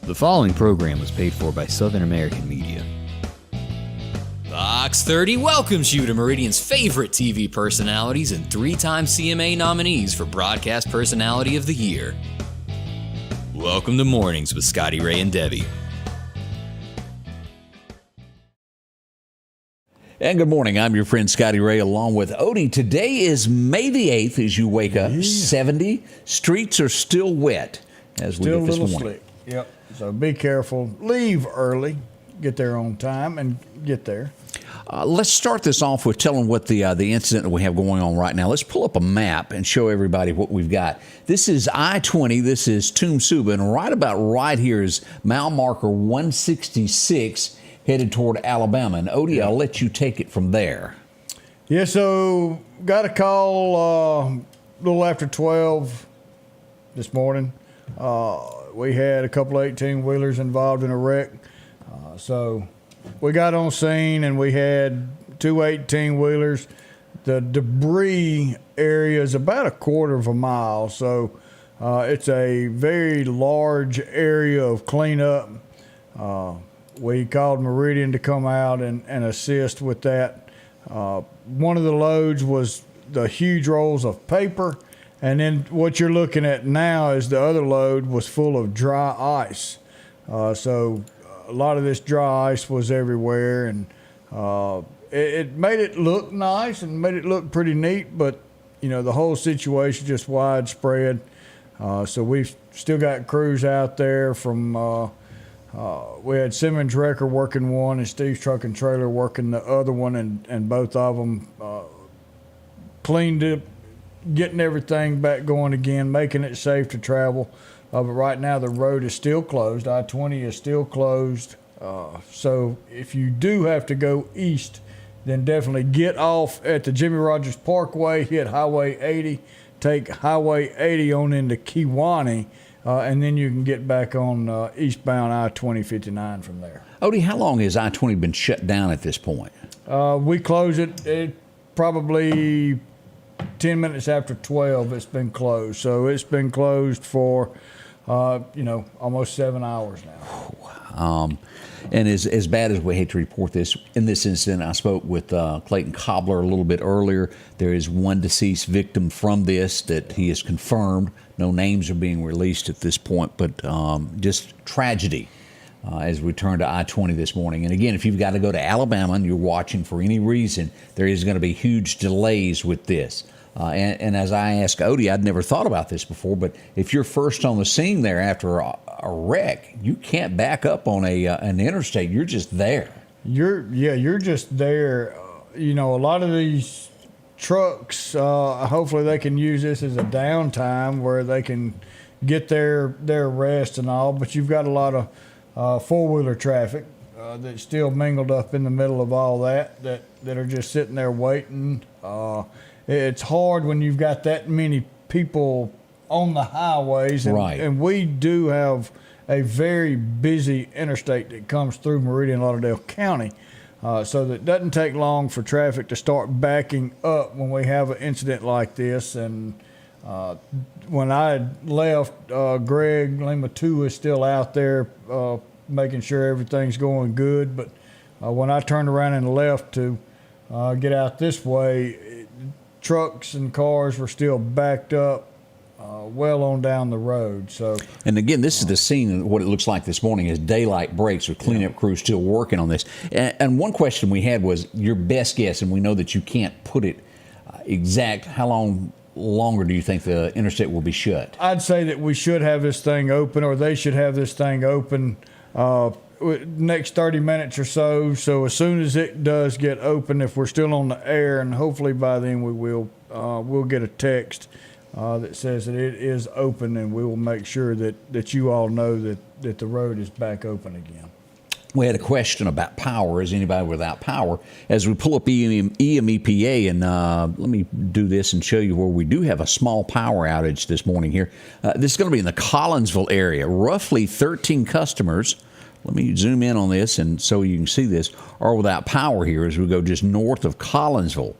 The following program was paid for by Southern American Media. Fox 30 welcomes you to Meridian's favorite TV personalities and three-time CMA nominees for Broadcast Personality of the Year. Welcome to Mornings with Scotty Ray and Debbie. And good morning. I'm your friend Scotty Ray along with Odie. Today is May the 8th as you wake up. 70. Streets are still wet as we get this morning. Slick. Yep. So be careful. Leave early. Get there on time and get there. Let's start this off with telling what the incident that we have going on right now. Let's pull up a map and show everybody what we've got. This is I-20. This is Scooba, and right about right here is mile marker 166 headed toward Alabama. And Odie, I'll let you take it from there. Yeah, so got a call a little after 12 this morning. We had a couple of 18-wheelers involved in a wreck. So we got on scene and we had two 18-wheelers. The debris area is about a quarter of a mile, so it's a very large area of cleanup. We called Meridian to come out and assist with that. One of the loads was the huge rolls of paper, and then what you're looking at now is the other load was full of dry ice. So a lot of this dry ice was everywhere, and it made it look nice and made it look pretty neat, but you know, the whole situation just widespread. So we've still got crews out there from we had Simmons Wrecker working one and Steve's Truck and Trailer working the other one, and both of them cleaned it, getting everything back going again, making it safe to travel. But right now the road is still closed. I-20 is still closed. So if you do have to go east, then definitely get off at the Jimmy Rogers Parkway, hit Highway 80, take Highway 80 on into Kewanee, and then you can get back on eastbound I-20-59 from there. Odie, how long has I-20 been shut down at this point? We close it probably 10 minutes after 12. It's been closed. So it's been closed for, almost 7 hours now. And as bad as we hate to report this, in this incident, I spoke with Clayton Cobbler a little bit earlier. There is one deceased victim from this that he has confirmed. No names are being released at this point, but just tragedy as we turn to I-20 this morning. And again, if you've got to go to Alabama and you're watching for any reason, there is going to be huge delays with this. And as I asked Odie, I'd never thought about this before, but if you're first on the scene there after a wreck, you can't back up on an interstate. You're just there. You're just there. A lot of these trucks, hopefully they can use this as a downtime where they can get their rest and all, but you've got a lot of four-wheeler traffic that's still mingled up in the middle of all that are just sitting there waiting. It's hard when you've got that many people on the highways. And, right. And we do have a very busy interstate that comes through Meridian, Lauderdale County. So that it doesn't take long for traffic to start backing up when we have an incident like this. And when I left, Greg Lima 2 is still out there making sure everything's going good. But when I turned around and left to get out this way, trucks and cars were still backed up well on down the road. So, and again, this is the scene. What it looks like this morning is daylight breaks with cleanup crews still working on this. And one question we had was your best guess, and we know that you can't put it exact. How long longer do you think the interstate will be shut? I'd say that we should have this thing open, or they should have this thing open next 30 minutes or so. So as soon as it does get open, if we're still on the air, and hopefully by then we will, we'll get a text that says that it is open, and we will make sure that you all know that the road is back open again. We had a question about power. Is anybody without power? As we pull up EMEPA, and let me do this and show you where we do have a small power outage this morning here. This is going to be in the Collinsville area. Roughly 13 customers, let me zoom in on this and so you can see this, are without power here as we go just north of Collinsville.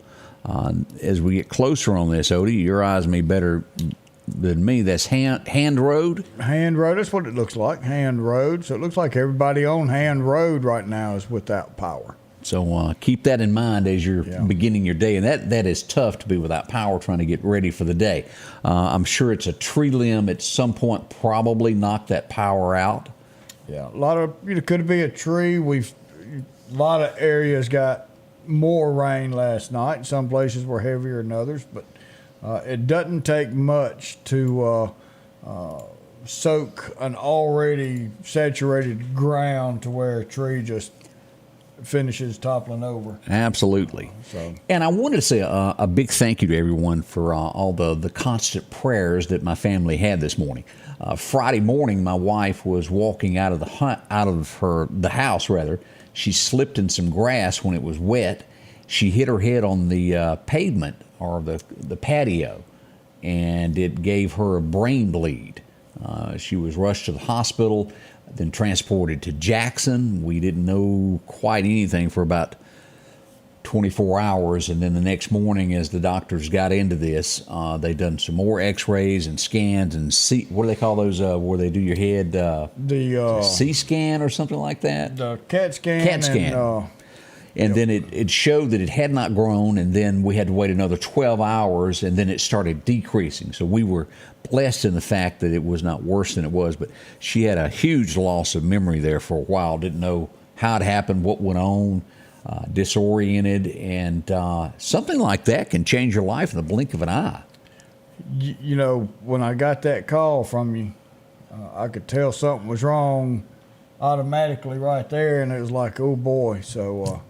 As we get closer on this, Odie, your eyes may better than me. That's Hand Road. Hand Road, that's what it looks like, Hand Road. So it looks like everybody on Hand Road right now is without power. So keep that in mind as you're beginning your day. And that is tough to be without power trying to get ready for the day. I'm sure it's a tree limb at some point probably knocked that power out. Yeah, a lot of, could be a tree. A lot of areas got more rain last night. Some places were heavier than others, but it doesn't take much to soak an already saturated ground to where a tree just finishes toppling over. Absolutely. And I wanted to say a big thank you to everyone for all the constant prayers that my family had this morning. Friday morning, my wife was walking out of the house. She slipped in some grass when it was wet. She hit her head on the pavement or the patio, and it gave her a brain bleed. She was rushed to the hospital, then transported to Jackson. We didn't know quite anything for about 24 hours, and then the next morning as the doctors got into this, they done some more x-rays and scans and what do they call those where they do your head? The C-scan or something like that? The CAT scan. CAT scan. And then it showed that it had not grown, and then we had to wait another 12 hours, and then it started decreasing. So we were blessed in the fact that it was not worse than it was, but she had a huge loss of memory there for a while, didn't know how it happened, what went on, disoriented, and something like that can change your life in the blink of an eye. When I got that call from you, I could tell something was wrong automatically right there, and it was like, oh boy. So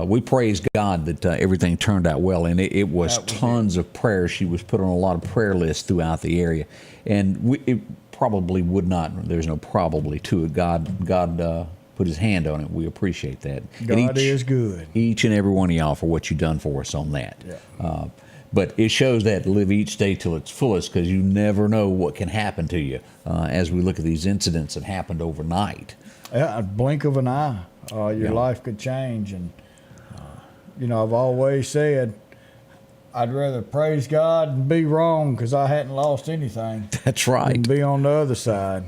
we praise God that everything turned out well, and it was tons of prayers. She was put on a lot of prayer lists throughout the area, and it probably would not. There's no probably to it. God put His hand on it. We appreciate that. God is good. Each and every one of y'all for what you've done for us on that. Yeah. But it shows that live each day till its fullest, because you never know what can happen to you as we look at these incidents that happened overnight. Yeah, a blink of an eye. Your life could change. And, I've always said I'd rather praise God and be wrong because I hadn't lost anything. That's right. And be on the other side.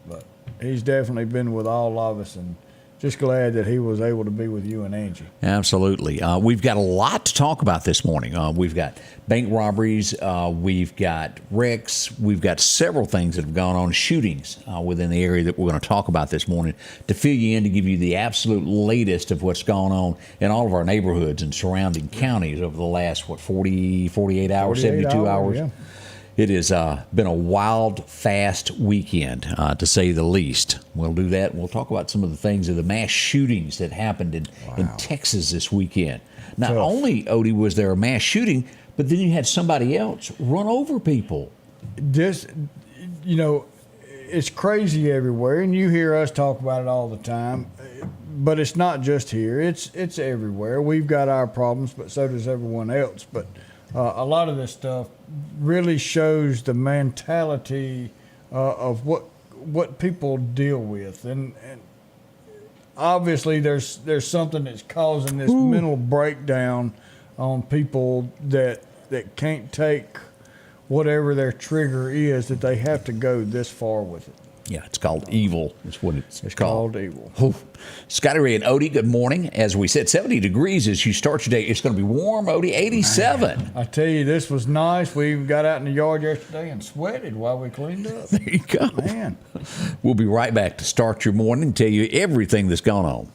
But He's definitely been with all of us, and just glad that He was able to be with you and Angie. Absolutely. We've got a lot to talk about this morning. We've got bank robberies. We've got wrecks. We've got several things that have gone on, shootings within the area that we're going to talk about this morning to fill you in, to give you the absolute latest of what's gone on in all of our neighborhoods and surrounding counties over the last, 48 hours, 72 hours? Yeah. It has been a wild, fast weekend, to say the least. We'll do that. We'll talk about some of the things of the mass shootings that happened in Texas this weekend. Not only, Odie, was there a mass shooting, but then you had somebody else run over people. This, it's crazy everywhere, and you hear us talk about it all the time. But it's not just here. It's everywhere. We've got our problems, but so does everyone else. But a lot of this stuff really shows the mentality of what people deal with, and obviously there's something that's causing this mental breakdown on people that can't take whatever their trigger is, that they have to go this far with it. Yeah, it's called evil. That's what it's called evil. Scotty Ray and Odie, good morning. As we said, 70 degrees as you start your day. It's going to be warm, Odie, 87. Man, I tell you, this was nice. We got out in the yard yesterday and sweated while we cleaned up. There you go. Man. We'll be right back to start your morning and tell you everything that's gone on.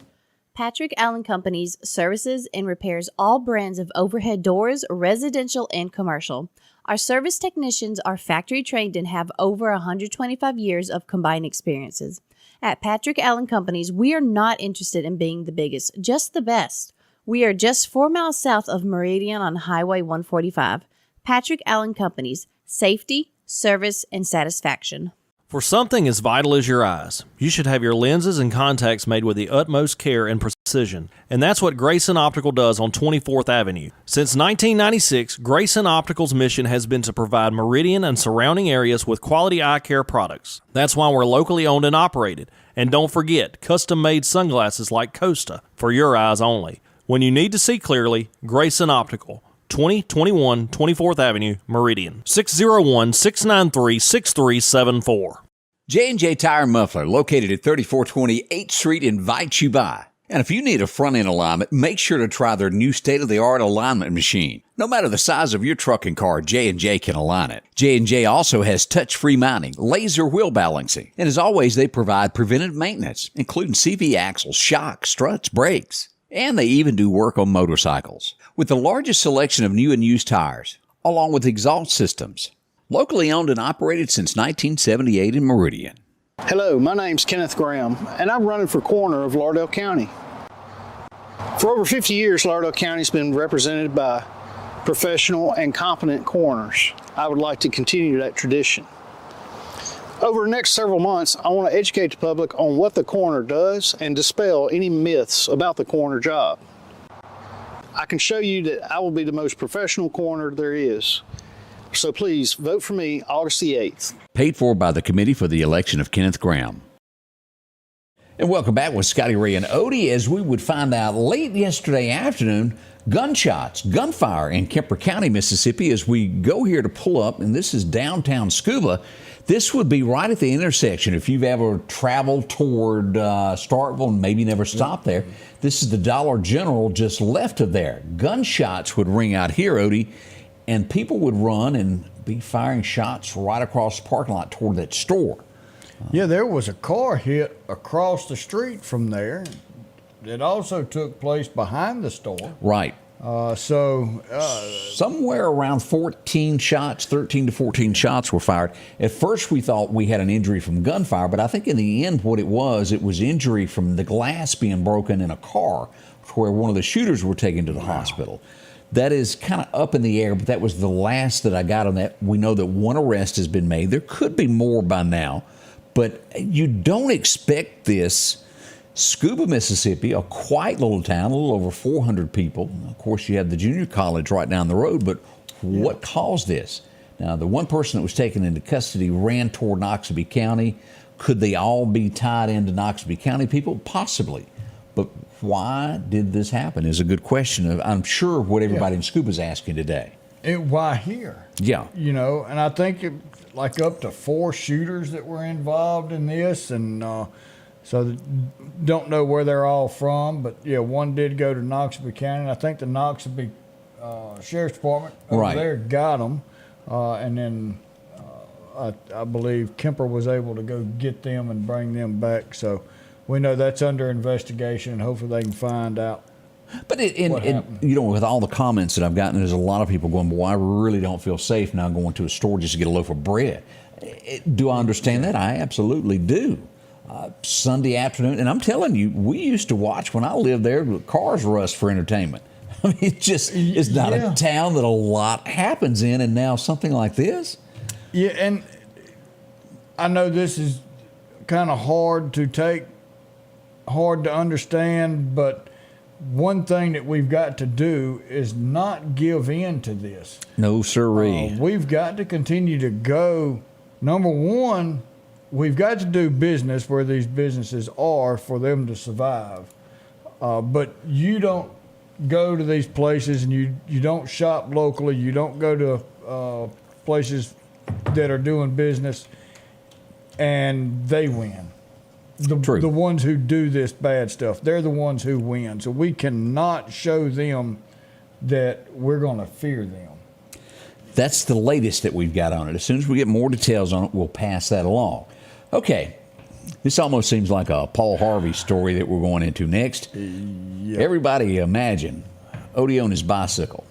Patrick Allen Companies services and repairs all brands of overhead doors, residential and commercial. Our service technicians are factory trained and have over 125 years of combined experiences. At Patrick Allen Companies, we are not interested in being the biggest, just the best. We are just 4 miles south of Meridian on Highway 145. Patrick Allen Companies, safety, service, and satisfaction. For something as vital as your eyes, you should have your lenses and contacts made with the utmost care and precision. And that's what Grayson Optical does on 24th Avenue. Since 1996, Grayson Optical's mission has been to provide Meridian and surrounding areas with quality eye care products. That's why we're locally owned and operated. And don't forget, custom-made sunglasses like Costa for your eyes only. When you need to see clearly, Grayson Optical. 2021 24th Avenue, Meridian. 601-693-6374. J&J Tire and Muffler, located at 3420 8th Street, invites you by. And if you need a front-end alignment, make sure to try their new state-of-the-art alignment machine. No matter the size of your truck and car, J&J can align it. J&J also has touch-free mounting, laser wheel balancing, and as always, they provide preventive maintenance, including CV axles, shocks, struts, brakes. And they even do work on motorcycles. With the largest selection of new and used tires, along with exhaust systems. Locally owned and operated since 1978 in Meridian. Hello, my name's Kenneth Graham, and I'm running for coroner of Lauderdale County. For over 50 years, Lauderdale County's been represented by professional and competent coroners. I would like to continue that tradition. Over the next several months, I want to educate the public on what the coroner does and dispel any myths about the coroner job. I can show you that I will be the most professional coroner there is. So please vote for me August the 8th. Paid for by the Committee for the Election of Kenneth Graham. And welcome back with Scotty Ray and Odie. As we would find out late yesterday afternoon, gunfire in Kemper County, Mississippi, as we go here to pull up, and this is downtown Scooba. This would be right at the intersection. If you've ever traveled toward Starkville and maybe never stopped there, this is the Dollar General just left of there. Gunshots would ring out here, Odie, and people would run and be firing shots right across the parking lot toward that store. Yeah, there was a car hit across the street from there. It also took place behind the store. Right. Somewhere around 13 to 14 shots were fired. At first, we thought we had an injury from gunfire, but I think in the end, what it was injury from the glass being broken in a car where one of the shooters were taken to the hospital. That is kind of up in the air, but that was the last that I got on that. We know that one arrest has been made. There could be more by now, but you don't expect this. Scooba, Mississippi, a quiet little town, a little over 400 people. Of course, you had the junior college right down the road, but what caused this? Now, the one person that was taken into custody ran toward Noxubee County. Could they all be tied into Noxubee County people? Possibly. But why did this happen is a good question. I'm sure what everybody in Scooba's asking today. Why here? Yeah. You know, and I think like up to 4 shooters that were involved in this, and so don't know where they're all from, but yeah, one did go to Noxubee County, and I think the Noxubee Sheriff's Department over there got them, and then I believe Kemper was able to go get them and bring them back, so we know that's under investigation, and hopefully they can find out. But with all the comments that I've gotten, there's a lot of people going, boy, I really don't feel safe now going to a store just to get a loaf of bread. Do I understand that? I absolutely do. Sunday afternoon, and I'm telling you, we used to watch when I lived there, cars rust for entertainment. I mean, it's not a town that a lot happens in, and now something like this? Yeah, and I know this is kind of hard to understand, but one thing that we've got to do is not give in to this. No, sirree. We've got to continue to go. Number one, we've got to do business where these businesses are for them to survive. But you don't go to these places and you don't shop locally. You don't go to places that are doing business and they win. True. The ones who do this bad stuff, they're the ones who win. So we cannot show them that we're going to fear them. That's the latest that we've got on it. As soon as we get more details on it, we'll pass that along. Okay, this almost seems like a Paul Harvey story that we're going into next. Yeah. Everybody imagine Odie on his bicycle.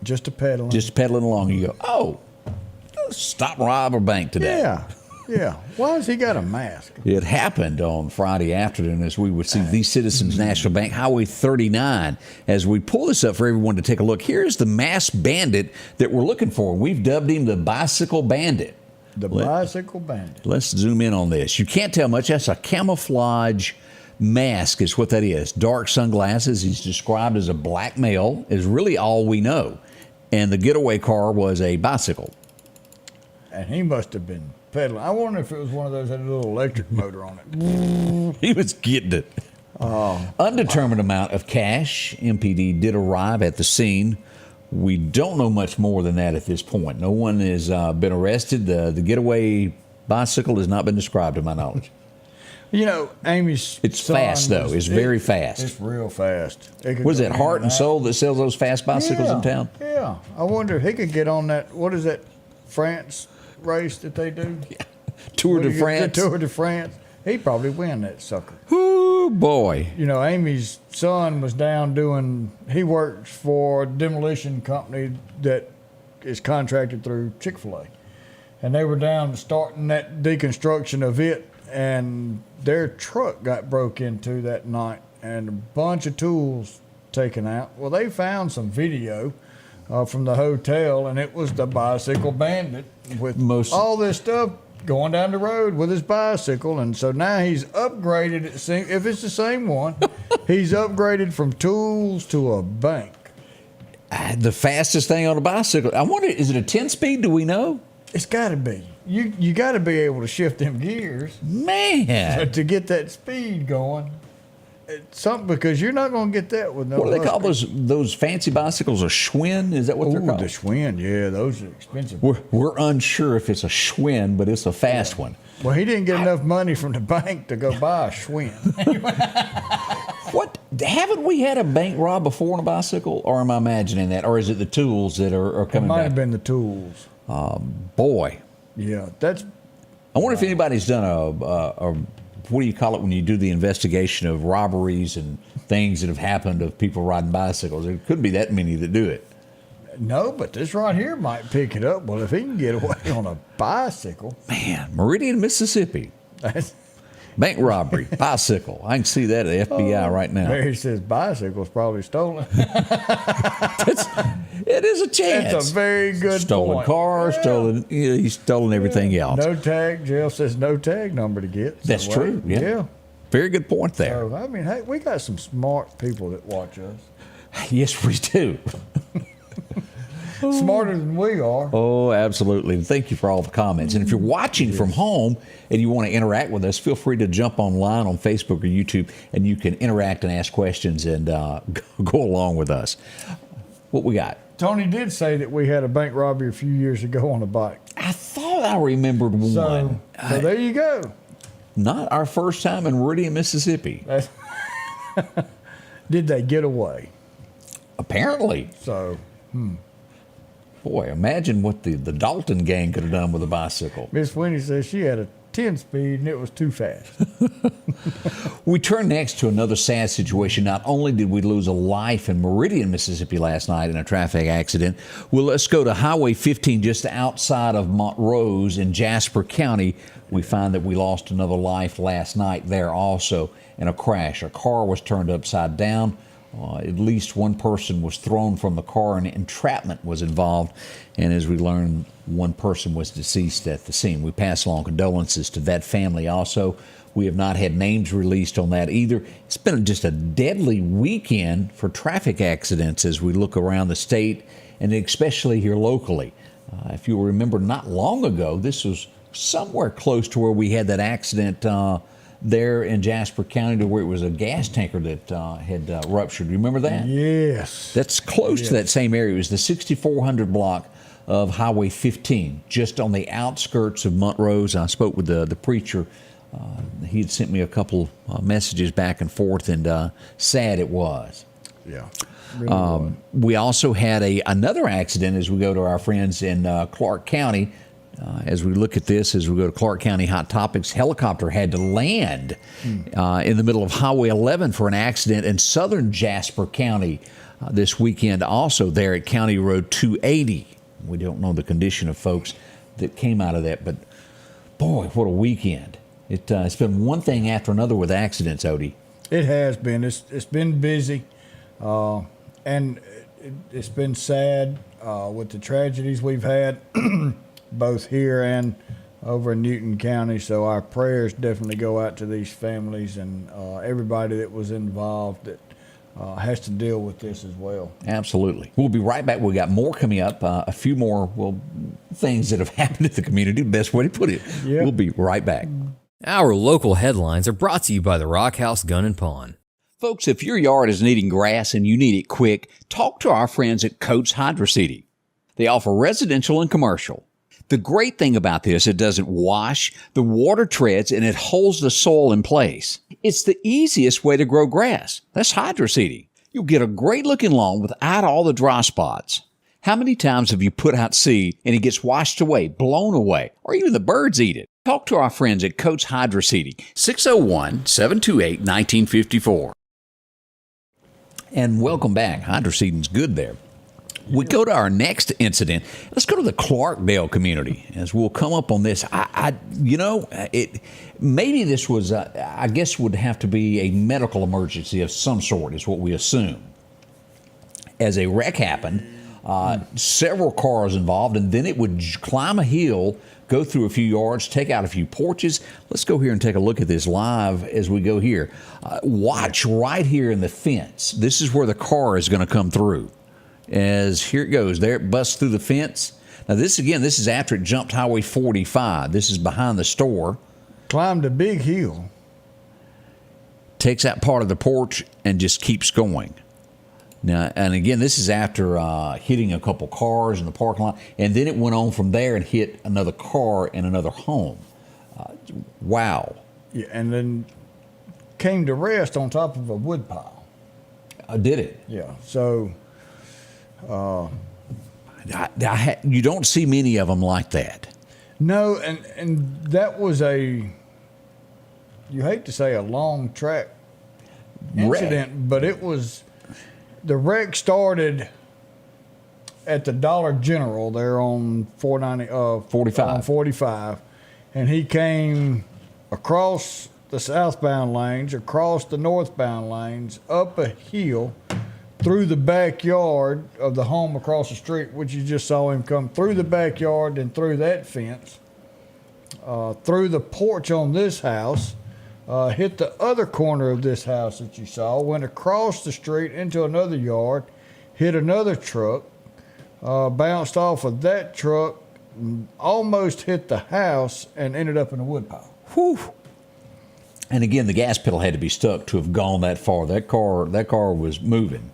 Just pedaling along. You go, oh, stop and rob a bank today. Yeah. Why has he got a mask? It happened on Friday afternoon as we would see the Citizens National Bank, Highway 39. As we pull this up for everyone to take a look, here's the masked bandit that we're looking for. We've dubbed him the Bicycle Bandit. Bicycle Bandit. Let's zoom in on this. You can't tell much. That's a camouflage mask is what that is. Dark sunglasses. He's described as a black male is really all we know. And the getaway car was a bicycle. And he must have been pedaling. I wonder if it was one of those that had a little electric motor on it. He was getting it. Undetermined amount of cash. MPD did arrive at the scene. We don't know much more than that at this point. No one has been arrested. The getaway bicycle has not been described to my knowledge. You know, Amy's It's son fast, though. was- It's very fast. It's real fast. It could What is go that, in Heart and out. Soul, that sells those fast bicycles in town? Yeah. I wonder if he could get on that, what is that, France race that they do? Tour de The France. Tour de France. He'd probably win that sucker. Oh, boy. You know, Amy's son was down he works for a demolition company that is contracted through Chick-fil-A. And they were down starting that deconstruction of it, and their truck got broke into that night and a bunch of tools taken out. Well, they found some video from the hotel, and it was the bicycle bandit with all this stuff going down the road with his bicycle. And so now he's upgraded, if it's the same one, he's upgraded from tools to a bank. The fastest thing on a bicycle. I wonder, is it a 10-speed? Do we know? It's got to be. You got to be able to shift them gears, Man. to get that speed going. It's something, because you're not going to get that with no. What do they call Husker. those fancy bicycles? A Schwinn? Is that what they're Ooh, called? the Schwinn, yeah, those are expensive. We're unsure if it's a Schwinn, but it's a fast one. Well, he didn't get enough money from the bank to go buy a Schwinn. What? Haven't we had a bank rob before on a bicycle? Or am I imagining that? Or is it the tools that are It coming might back? have been the tools. Boy. Yeah, that's I wonder if anybody's done a what do you call it when you do the investigation of robberies and things that have happened of people riding bicycles? There couldn't be that many that do it. no, but this right here might pick it up. Well, if he can get away on a bicycle, Man, Meridian, Mississippi. that's. Bank robbery, bicycle. I can see that at the FBI right now. Mary says bicycle's probably stolen. It is a chance. That's a very good Stolen point. car, Yeah. stolen. He's stolen everything else. No tag. Jail says no tag number to get. So, That's true. Yeah. Yeah. Very good point there. So, I mean, hey, we got some smart people that watch us. Yes, we do. Smarter than we are. Oh, absolutely. Thank you for all the comments. And if you're watching from home and you want to interact with us, feel free to jump online on Facebook or YouTube, and you can interact and ask questions and go along with us. What we got? Tony did say that we had a bank robbery a few years ago on a bike. I thought I remembered one. So there you go. Not our first time in Meridian, Mississippi. That's did they get away? Apparently. So, Boy, imagine what the Dalton gang could have done with a bicycle. Miss Winnie says she had a 10 speed and it was too fast. We turn next to another sad situation. Not only did we lose a life in Meridian, Mississippi last night in a traffic accident, well, let's go to Highway 15 just outside of Montrose in Jasper County. We find that we lost another life last night there also in a crash. A car was turned upside down. At least one person was thrown from the car, and entrapment was involved. And as we learned, one person was deceased at the scene. We pass along condolences to that family also. We have not had names released on that either. It's been just a deadly weekend for traffic accidents as we look around the state, and especially here locally. If you'll remember, not long ago, this was somewhere close to where we had that accident there in Jasper County, to where it was a gas tanker that had ruptured. You remember that? Yes. That's close to that same area. It was the 6400 block of Highway 15, just on the outskirts of Montrose. I spoke with the preacher. He had sent me a couple messages back and forth, and sad it was. Yeah. Really was. We also had another accident as we go to our friends in Clark County. As we look at this, as we go to Clark County Hot Topics, helicopter had to land in the middle of Highway 11 for an accident in southern Jasper County this weekend, also there at County Road 280. We don't know the condition of folks that came out of that, but boy, what a weekend. It's been one thing after another with accidents, Odie. It has been. It's been busy, and it's been sad with the tragedies we've had, both here and over in Newton County. So our prayers definitely go out to these families and everybody that was involved that has to deal with this as well. Absolutely. We'll be right back. We got more coming up, a few more things that have happened in the community, the best way to put it. Yep. We'll be right back. Our local headlines are brought to you by the Rock House Gun and Pawn. Folks, if your yard is needing grass and you need it quick, talk to our friends at Coates Hydroseeding. They offer residential and commercial. The great thing about this, it doesn't wash, the water treads, and it holds the soil in place. It's the easiest way to grow grass. That's hydroseeding. You'll get a great-looking lawn without all the dry spots. How many times have you put out seed and it gets washed away, blown away, or even the birds eat it? Talk to our friends at Coates Hydroseeding, 601-728-1954. And welcome back. Hydroseeding's good there. We go to our next incident. Let's go to the Clarkdale community as we'll come up on this. Maybe this was, I guess, would have to be a medical emergency of some sort, is what we assume. As a wreck happened, several cars involved, and then it would climb a hill, go through a few yards, take out a few porches. Let's go here and take a look at this live as we go here. Watch right here in the fence. This is where the car is going to come through. As here it goes. There it busts through the fence. Now this is after it jumped Highway 45. This is behind the store. Climbed a big hill. Takes that part of the porch and just keeps going. Now, and again, this is after hitting a couple cars in the parking lot, and then it went on from there and hit another car and another home. Wow. Yeah, and then came to rest on top of a wood pile. Did it? Yeah, so... you don't see many of them like that. No, and that was you hate to say a long track incident, but it was, the wreck started at the Dollar General there on 45, and he came across the southbound lanes, across the northbound lanes, up a hill, through the backyard of the home across the street, which you just saw him come through the backyard and through that fence, through the porch on this house, hit the other corner of this house that you saw, went across the street into another yard, hit another truck, bounced off of that truck, almost hit the house, and ended up in a woodpile. Whew. And again, the gas pedal had to be stuck to have gone that far. That car was moving.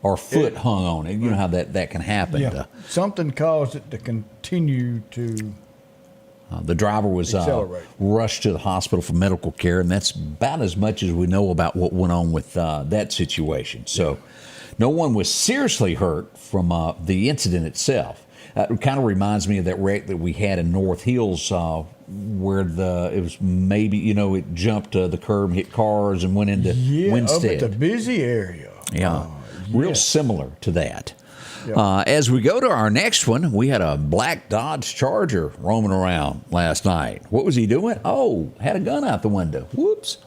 Or foot hung on it. You know how that can happen. Yeah. Something caused it to continue to the driver was rushed to the hospital for medical care, and that's about as much as we know about what went on with that situation. So no one was seriously hurt from the incident itself. It kind of reminds me of that wreck that we had in North Hills where it was maybe, it jumped the curb, hit cars, and went into Winstead. Up at the busy area. Yeah. Real similar to that. Yep. As we go to our next one, we had a black Dodge Charger roaming around last night. What was he doing? Oh, had a gun out the window. Whoops.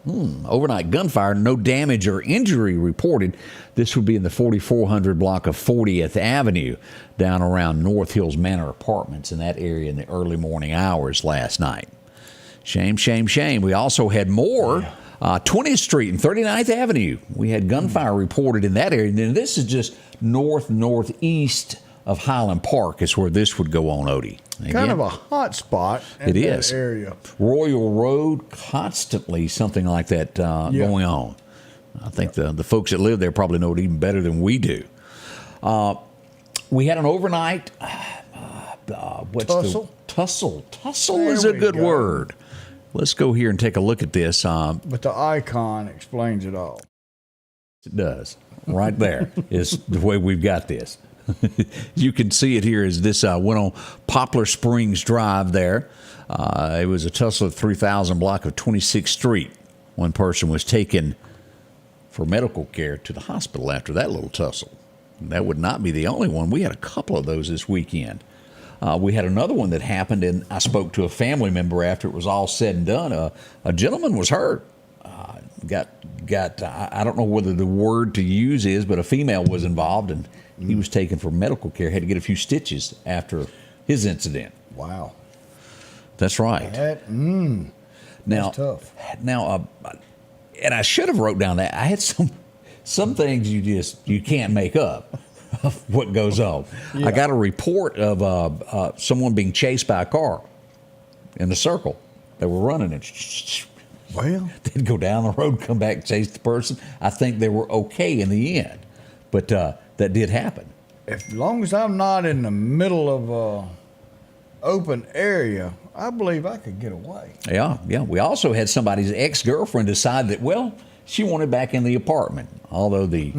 Overnight gunfire, no damage or injury reported. This would be in the 4400 block of 40th Avenue down around North Hills Manor Apartments in that area in the early morning hours last night. Shame, shame, shame. We also had more. 20th Street and 39th Avenue. We had gunfire reported in that area. And this is just northeast of Highland Park is where this would go on, Odie. Again, kind of a hot spot in that area. Royal Road, constantly something like that going on. I think the folks that live there probably know it even better than we do. We had an overnight tussle. Tussle is a good word. Let's go here and take a look at this. But the icon explains it all. It does. Right there is the way we've got this. You can see it here as this went on Poplar Springs Drive there. It was a tussle at 3000 block of 26th Street. One person was taken for medical care to the hospital after that little tussle. And that would not be the only one. We had a couple of those this weekend. We had another one that happened, and I spoke to a family member after it was all said and done. A gentleman was hurt. I don't know whether the word to use is, but a female was involved, and he was taken for medical care. Had to get a few stitches after his incident. Wow. That's right. That's tough. Now, and I should have wrote down that. I had some things you can't make up. Of what goes on. Yeah. I got a report of someone being chased by a car in a circle. They were running it. Well, They'd go down the road, come back, chase the person. I think they were okay in the end, but that did happen. as long as I'm not in the middle of a open area, I believe I could get away. Yeah. We also had somebody's ex-girlfriend decide that, well, she wanted back in the apartment. Although the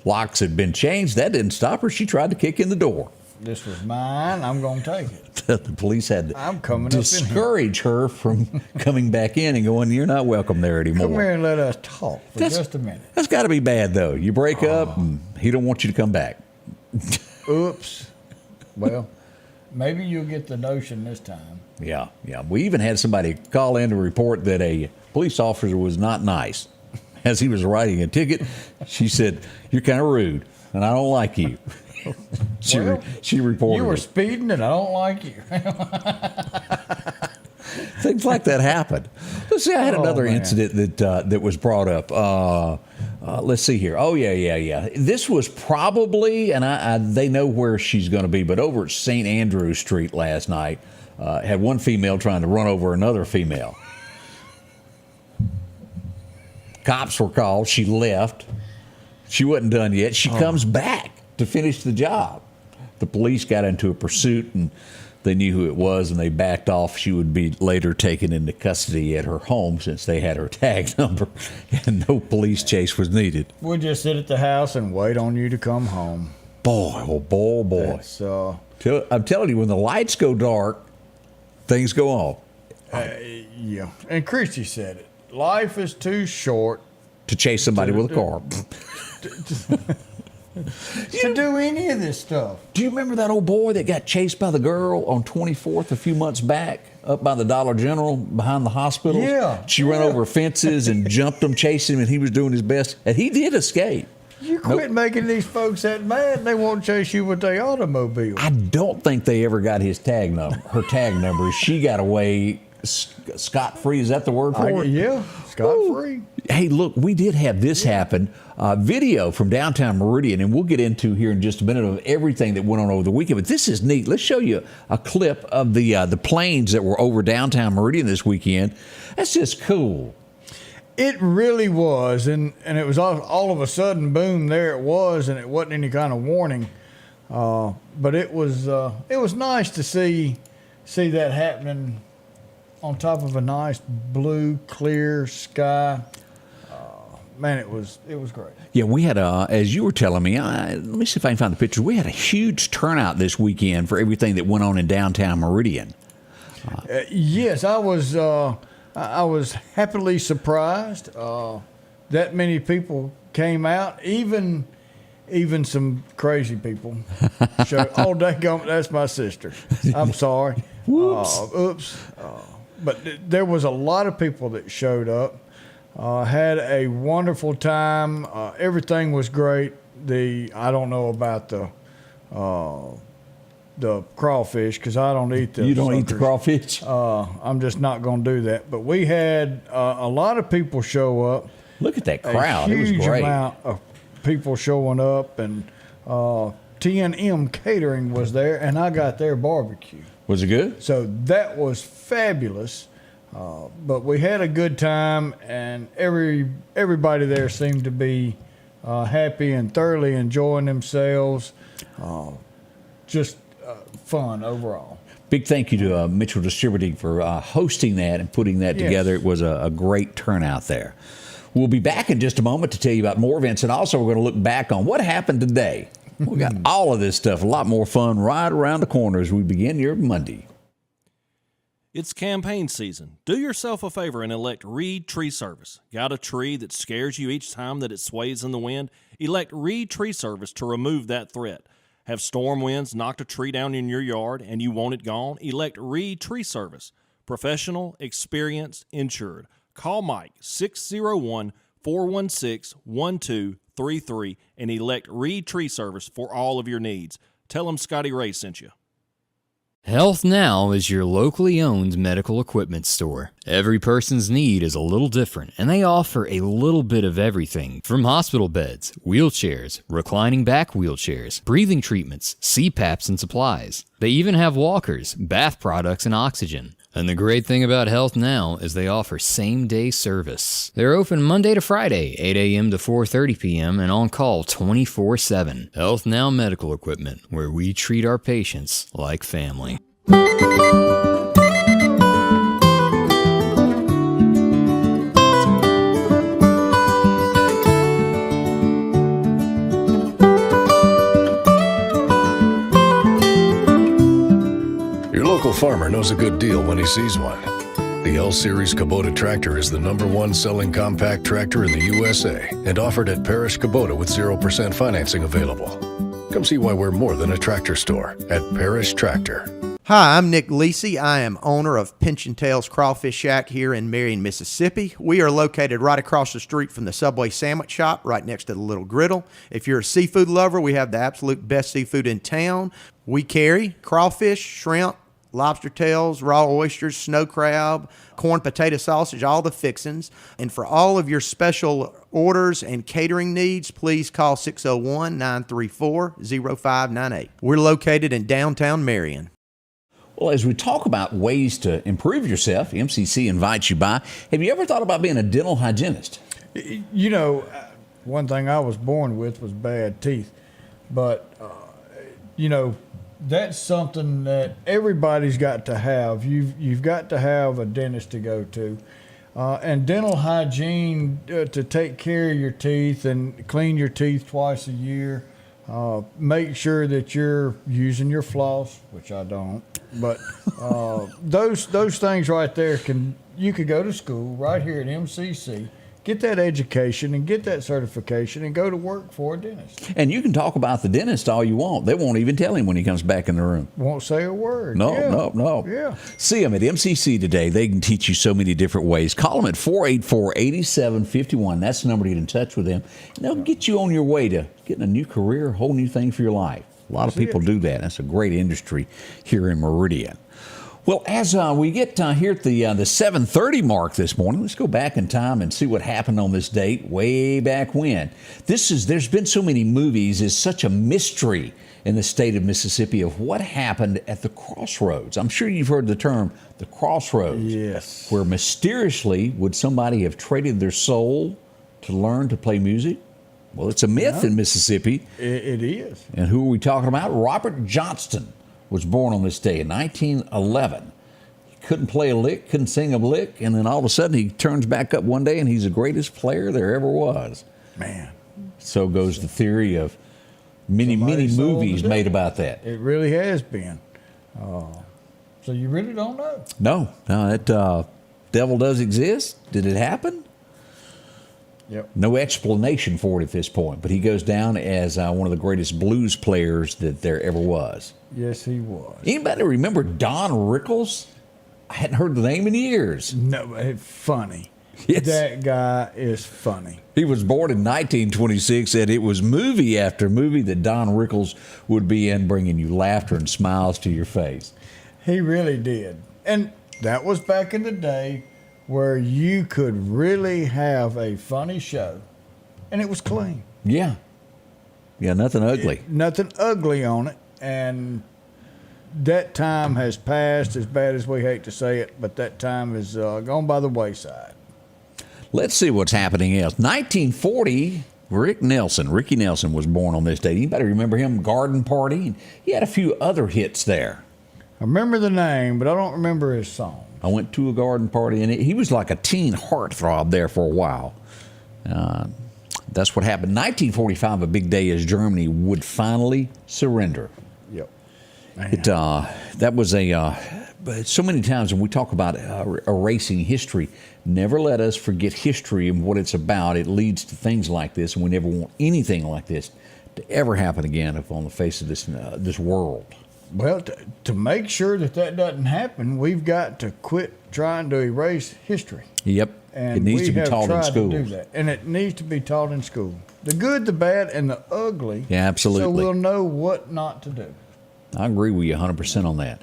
locks had been changed, that didn't stop her. She tried to kick in the door. This was mine. I'm going to take it. The police had I'm to coming up in here. discourage her from coming back in and going, you're not welcome there anymore. Come here and let us talk for just a minute. That's got to be bad, though. You break up and he don't want you to come back. Oops. Well, maybe you'll get the notion this time. Yeah. We even had somebody call in to report that a police officer was not nice. As he was writing a ticket, she said, you're kind of rude, and I don't like you. She reported You were it. speeding and I don't like you. Things like that happen. Let's see, I had another man. incident that was brought up. Let's see here. Oh, yeah. This was probably, and they know where she's going to be, but over at St. Andrew Street last night, had one female trying to run over another female. Cops were called. She left. She wasn't done yet. She comes back to finish the job. The police got into a pursuit, and they knew who it was, and they backed off. She would be later taken into custody at her home since they had her tag number, and no police chase was needed. We'll just sit at the house and wait on you to come home. Boy, oh boy. That's, I'm telling you, when the lights go dark, things go on. yeah. And Christy said it. Life is too short To chase somebody with a car. to do any of this stuff. Do you remember that old boy that got chased by the girl on 24th a few months back up by the Dollar General behind the hospital? Yeah. She ran over fences and jumped him, chased him, and he was doing his best. And he did escape. You quit making these folks that mad. They won't chase you with their automobile. I don't think they ever got his tag number. Her tag number. She got away scot-free. Is that the word for it? Yeah, scot-free. Hey, look, we did have this happen. Video from Downtown Meridian, and we'll get into here in just a minute of everything that went on over the weekend. But this is neat. Let's show you a clip of the planes that were over Downtown Meridian this weekend. That's just cool. It really was, and it was all of a sudden, boom, there it was, and it wasn't any kind of warning. But it was nice to see that happening on top of a nice blue, clear sky. Man, it was great. Yeah, we had as you were telling me, let me see if I can find the pictures. We had a huge turnout this weekend for everything that went on in Downtown Meridian. Yes, I was happily surprised. That many people came out, even some crazy people. Oh, that's my sister. I'm sorry. Oops. But there was a lot of people that showed up. Had a wonderful time. Everything was great. I don't know about the crawfish because I don't eat them. You don't eat the crawfish? I'm just not going to do that. But we had a lot of people show up. Look at that crowd. A It was huge great. amount of people showing up, and T&M Catering was there, and I got their barbecue. Was it good? So that was fabulous. But we had a good time, and everybody there seemed to be happy and thoroughly enjoying themselves. Just fun overall. Big thank you to Mitchell Distributing for hosting that and putting that together. It was a great turnout there. We'll be back in just a moment to tell you about more events, and also we're going to look back on what happened today. We got all of this stuff, a lot more fun right around the corner as we begin your Monday. It's campaign season. Do yourself a favor and elect Reed Tree Service. Got a tree that scares you each time that it sways in the wind? Elect Reed Tree Service to remove that threat. Have storm winds knocked a tree down in your yard and you want it gone? Elect Reed Tree Service. Professional, experienced, insured. Call Mike 601-416-1233 and elect Reed Tree Service for all of your needs. Tell them Scotty Ray sent you. Health Now is your locally owned medical equipment store. Every person's need is a little different, and they offer a little bit of everything from hospital beds, wheelchairs, reclining back wheelchairs, breathing treatments, CPAPs, and supplies. They even have walkers, bath products, and oxygen. And the great thing about Health Now is they offer same-day service. They're open Monday to Friday, 8 a.m. to 4:30 p.m. and on call 24/7. Health Now Medical Equipment, where we treat our patients like family. Your local farmer knows a good deal when he sees one. The L-Series Kubota tractor is the #1 selling compact tractor in the USA and offered at Parish Kubota with 0% financing available. Come see why we're more than a tractor store at Parish Tractor. Hi, I'm Nick Lisi. I am owner of Pinch and Tails Crawfish Shack here in Marion, Mississippi. We are located right across the street from the Subway Sandwich Shop, right next to the Little Griddle. If you're a seafood lover, we have the absolute best seafood in town. We carry crawfish, shrimp, lobster tails, raw oysters, snow crab, corn potato sausage, all the fixins. And for all of your special orders and catering needs, please call 601-934-0598. We're located in downtown Merion. Well, as we talk about ways to improve yourself, MCC invites you by. Have you ever thought about being a dental hygienist? You know, one thing I was born with was bad teeth. But, you know, that's something that everybody's got to have. You've got to have a dentist to go to. And dental hygiene, to take care of your teeth and clean your teeth twice a year. Make sure that you're using your floss, which I don't. But those things right there, you could go to school right here at MCC, get that education and get that certification and go to work for a dentist. And you can talk about the dentist all you want. They won't even tell him when he comes back in the room. Won't say a word. No. Yeah. See them at MCC today. They can teach you so many different ways. Call them at 484-8751. That's the number to get in touch with them. And they'll get you on your way to getting a new career, a whole new thing for your life. A lot of people do that. That's a great industry here in Meridian. Well, as we get here at the 7:30 mark this morning, let's go back in time and see what happened on this date way back when. There's been so many movies. It's such a mystery in the state of Mississippi of what happened at the crossroads. I'm sure you've heard the term the crossroads. Yes. Where mysteriously would somebody have traded their soul to learn to play music? Well, it's a myth in Mississippi. It is. And who are we talking about? Robert Johnston was born on this day in 1911. He couldn't play a lick, couldn't sing a lick, and then all of a sudden he turns back up one day and he's the greatest player there ever was. Man. So goes the theory of many movies made about that. It really has been. So you really don't know? No, that devil does exist. Did it happen? Yep. No explanation for it at this point, but he goes down as one of the greatest blues players that there ever was. Yes, he was. Anybody remember Don Rickles? I hadn't heard the name in years. No, it's funny. Yes. That guy is funny. He was born in 1926, and it was movie after movie that Don Rickles would be in, bringing you laughter and smiles to your face. He really did. And that was back in the day where you could really have a funny show, and it was clean. Yeah, nothing ugly. Nothing ugly on it, and that time has passed, as bad as we hate to say it, but that time is gone by the wayside. Let's see what's happening else. 1940, Ricky Nelson was born on this date. Anybody remember him? Garden Party? He had a few other hits there. I remember the name, but I don't remember his song. I went to a garden party, and he was like a teen heartthrob there for a while. That's what happened. 1945, a big day as Germany would finally surrender. Yep. That was so many times when we talk about erasing history, never let us forget history and what it's about. It leads to things like this, and we never want anything like this to ever happen again upon the face of this world. Well, to make sure that doesn't happen, we've got to quit trying to erase history. Yep. And it needs to be taught in schools. To do that. And it needs to be taught in school. The good, the bad, and the ugly. Yeah, absolutely. So we'll know what not to do. I agree with you 100% on that.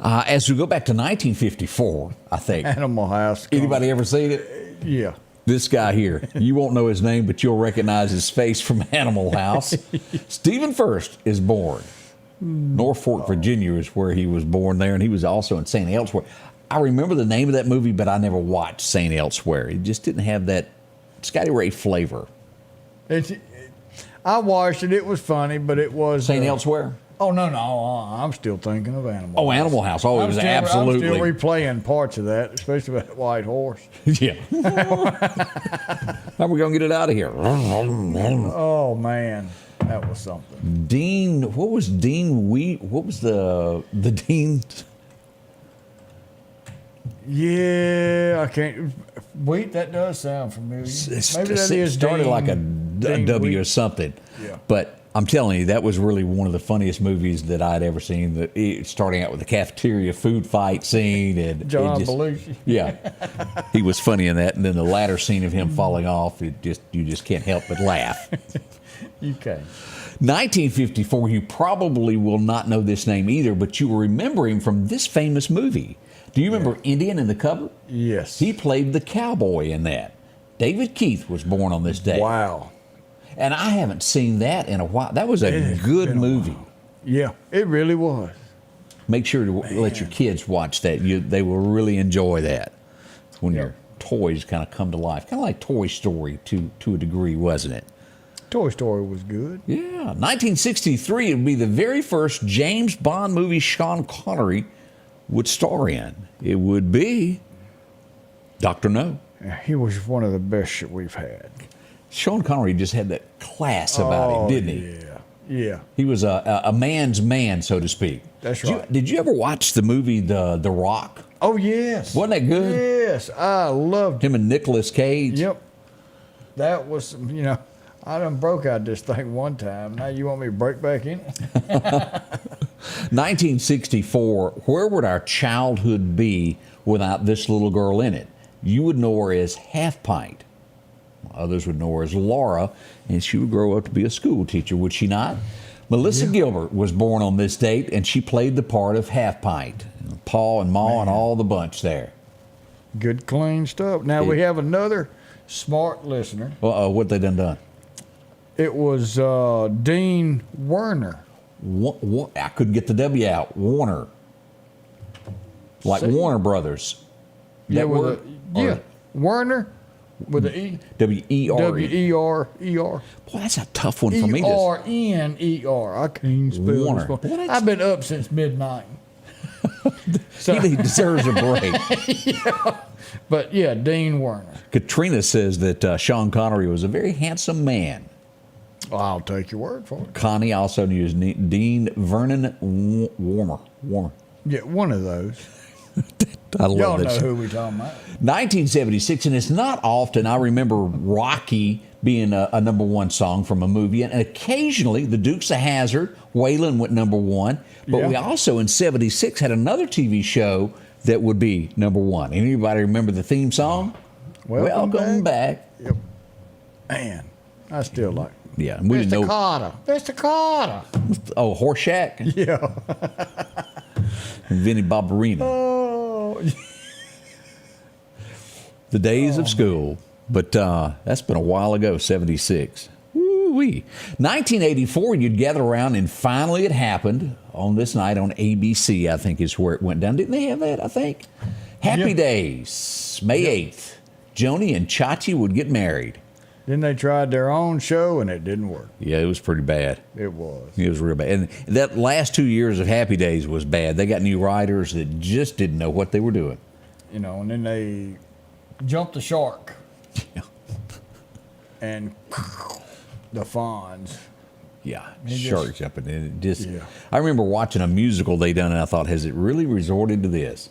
As we go back to 1954, I think. Animal House. Anybody ever seen it? Yeah. This guy here. You won't know his name, but you'll recognize his face from Animal House. Stephen Furst is born. Norfolk, Virginia is where he was born there, and he was also in St. Elsewhere. I remember the name of that movie, but I never watched St. Elsewhere. It just didn't have that Scotty Ray flavor. I watched it. It was funny, but it was... St. Elsewhere? Oh, no. I'm still thinking of Animal House. Oh, Animal House. Oh, it was absolutely... I'm still replaying parts of that, especially that white horse. Yeah. How are we going to get it out of here? Oh, man. That was something. Dean... What was Dean Wheat? What was the Dean... Yeah, I can't... Wheat, that does sound familiar. Maybe that is started Dean, like a W Wheat. or something. Yeah. But I'm telling you, that was really one of the funniest movies that I'd ever seen. Starting out with the cafeteria food fight scene. And John Belushi. Yeah. He was funny in that. And then the latter scene of him falling off, you just can't help but laugh. You can. 1954, you probably will not know this name either, but you will remember him from this famous movie. Do you remember Indian in the Cupboard? Yes. He played the cowboy in that. David Keith was born on this day. Wow. And I haven't seen that in a while. That was a good movie. Yeah, it really was. Make sure to let your kids watch that. They will really enjoy that. It's when your toys kind of come to life. Kind of like Toy Story to a degree, wasn't it? Toy Story was good. Yeah. 1963 would be the very first James Bond movie Sean Connery would star in. It would be Dr. No. He was one of the best that we've had. Sean Connery just had that class about him, didn't he? Yeah. He was a man's man, so to speak. That's right. Did you ever watch the movie The Rock? Oh, yes. Wasn't that good? Yes, I loved him and Nicolas Cage. Yep. That was, I done broke out this thing one time. Now you want me to break back in it? 1964, where would our childhood be without this little girl in it? You would know her as Half Pint. Others would know her as Laura, and she would grow up to be a school teacher, would she not? Melissa Gilbert was born on this date, and she played the part of Half Pint. Paul and Ma and all the bunch there. Good, clean stuff. Now we have another smart listener. What they done? It was Dean Werner. I couldn't get the W out. Warner. Like Warner Brothers. Yeah, Werner with an E. W-E-R. W-E-R-E-R. Boy, that's a tough one for me. E-R-N-E-R. I can't spell Warner. this. I've been up since midnight. He deserves a break. Yeah. But yeah, Dean Werner. Katrina says that Sean Connery was a very handsome man. Well, I'll take your word for it. Connie also knew as Dean Vernon Warmer. Yeah, one of those. I love Y'all that know show. who we talking about. 1976, and it's not often I remember Rocky being a #1 song from a movie, and occasionally the Dukes of Hazzard, Waylon went #1, but we also in 76 had another TV show that would be #1. Anybody remember the theme song? Welcome back. Yep. Man, I still like it. Yeah, we didn't know. Mr. Carter. Oh, Horseshack? Yeah. And Vinnie Barbarino. Oh. The days of school. But that's been a while ago, 76. Woo-wee. 1984, you'd gather around, and finally it happened on this night on ABC, I think is where it went down. Didn't they have that, I think? Happy Days, May 8th. Joni and Chachi would get married. Then they tried their own show, and it didn't work. Yeah, it was pretty bad. It was. It was real bad. And that last 2 years of Happy Days was bad. They got new writers that just didn't know what they were doing. And then they jumped the shark. Yeah. And the Fonz. Yeah, shark jumping. And it just, I remember watching a musical they done, and I thought, has it really resorted to this?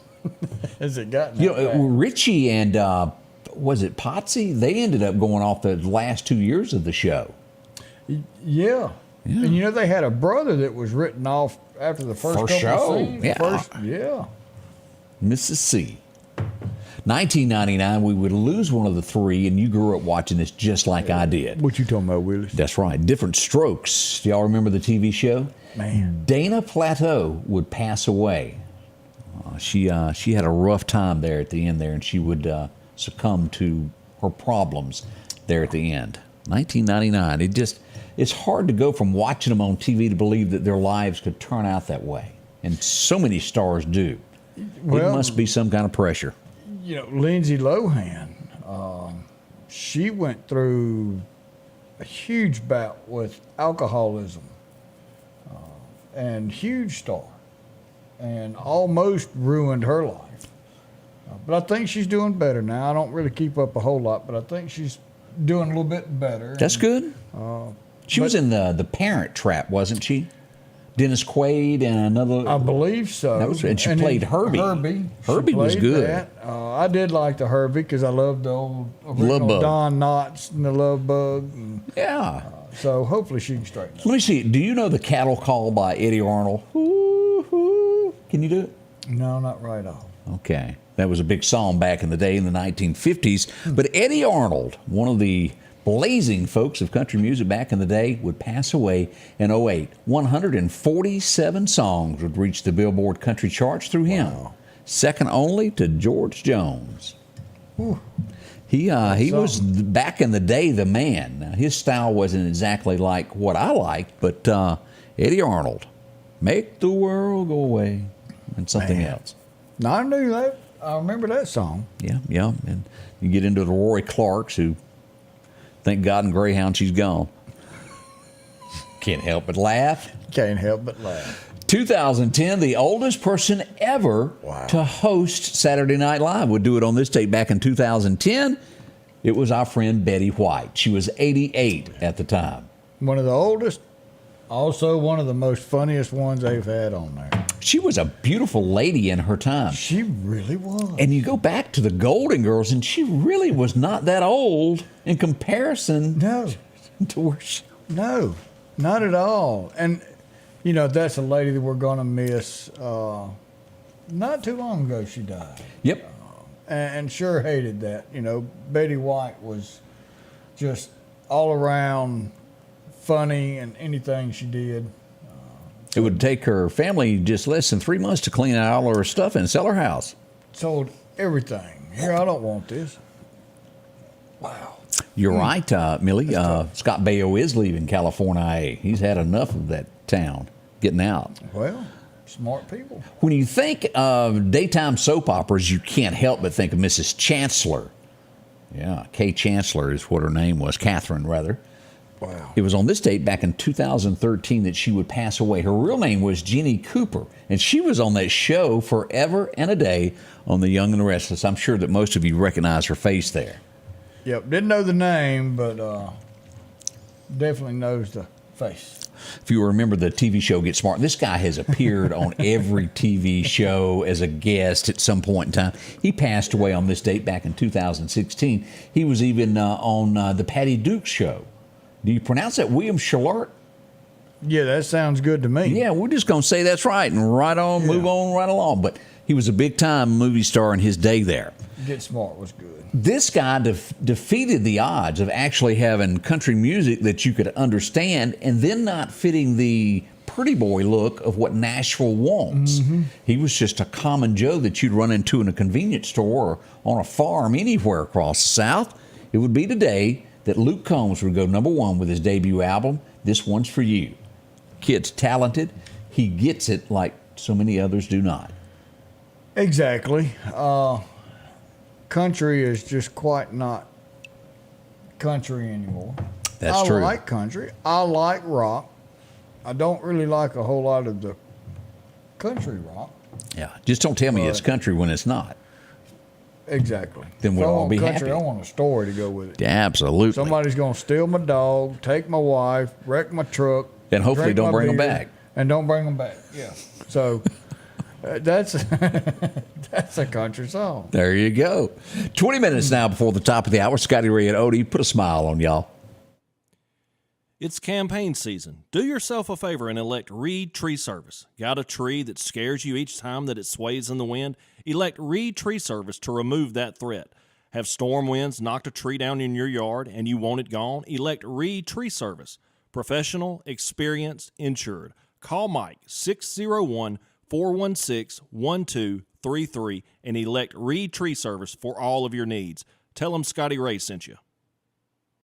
Has it gotten Richie and... was it Potsy? They ended up going off the last 2 years of the show. Yeah. And they had a brother that was written off after the first couple show. of scenes. Yeah. Mrs. C. 1999, we would lose one of the three, and you grew up watching this just like I did. What you talking about, Willis? That's right. Different Strokes. Do y'all remember the TV show? Man. Dana Plateau would pass away. She had a rough time there at the end there, and she would succumb to her problems there at the end. 1999. it's hard to go from watching them on TV to believe that their lives could turn out that way. And so many stars do. Well, it must be some kind of pressure. Lindsay Lohan, she went through a huge bout with alcoholism, and huge star, and almost ruined her life. But I think she's doing better now. I don't really keep up a whole lot, but I think she's doing a little bit better. That's good. She was in the Parent Trap, wasn't she? Dennis Quaid and another. I believe so. And she played Herbie. Herbie was good. That. I did like the Herbie because I loved the old original Don Knotts and the Love Bug. And, so hopefully she can straighten up. Let me see. Do you know the Cattle Call by Eddie Arnold? Ooh. Can you do it? No, not right off. Okay. That was a big song back in the day in the 1950s. But Eddie Arnold, one of the blazing folks of country music back in the day, would pass away in 2008. 147 songs would reach the Billboard country charts through him. Wow. Second only to George Jones. Whew. He was, back in the day, the man. Now, his style wasn't exactly like what I liked, but Eddie Arnold, Make the World Go Away, and something else. No, I knew that. I remember that song. Yeah. And you get into the Roy Clarks, who thank God in Greyhound she's gone. Can't help but laugh. 2010, the oldest person ever to host Saturday Night Live would do it on this date back in 2010. It was our friend Betty White. She was 88 at the time. One of the oldest, also one of the most funniest ones they've had on there. She was a beautiful lady in her time. She really was. And you go back to the Golden Girls, and she really was not that old in comparison to her show. No, not at all. And, that's a lady that we're going to miss. Not too long ago, she died. Yep. And sure hated that. Betty White was just all around funny in anything she did. It would take her family just less than 3 months to clean out all her stuff and sell her house. Sold everything. Here, I don't want this. Wow. You're right, Millie. Scott Baio is leaving California. He's had enough of that town, getting out. Well, smart people. When you think of daytime soap operas, you can't help but think of Mrs. Chancellor. Yeah, Kay Chancellor is what her name was, Catherine, rather. Wow. It was on this date back in 2013 that she would pass away. Her real name was Jeannie Cooper, and she was on that show Forever and a Day on The Young and the Restless. I'm sure that most of you recognize her face there. Yep, didn't know the name, but definitely knows the face. If you remember the TV show Get Smart, this guy has appeared on every TV show as a guest at some point in time. He passed away on this date back in 2016. He was even on the Patty Duke show. Do you pronounce that William Schallert? Yeah, that sounds good to me. Yeah, we're just going to say that's right and move on right along. But he was a big-time movie star in his day there. Get Smart was good. This guy defeated the odds of actually having country music that you could understand and then not fitting the pretty boy look of what Nashville wants. Mm-hmm. He was just a common Joe that you'd run into in a convenience store or on a farm anywhere across the South. It would be today that Luke Combs would go #1 with his debut album, This One's For You. Kid's talented. He gets it like so many others do not. Exactly. Country is just quite not country anymore. That's true. I like country. I like rock. I don't really like a whole lot of the country rock. Yeah, just don't tell me it's country when it's not. Exactly. Then we'll all be country, happy. I want a story to go with it. Yeah, absolutely. Somebody's going to steal my dog, take my wife, wreck my truck. And hopefully don't bring them back. And don't bring them back, yeah. So that's a country song. There you go. 20 minutes now before the top of the hour. Scotty Ray and Odie, put a smile on y'all. It's campaign season. Do yourself a favor and elect Reed Tree Service. Got a tree that scares you each time that it sways in the wind? Elect Reed Tree Service to remove that threat. Have storm winds knocked a tree down in your yard and you want it gone? Elect Reed Tree Service. Professional, experienced, insured. Call Mike 601-416-1233 and elect Reed Tree Service for all of your needs. Tell him Scotty Ray sent you.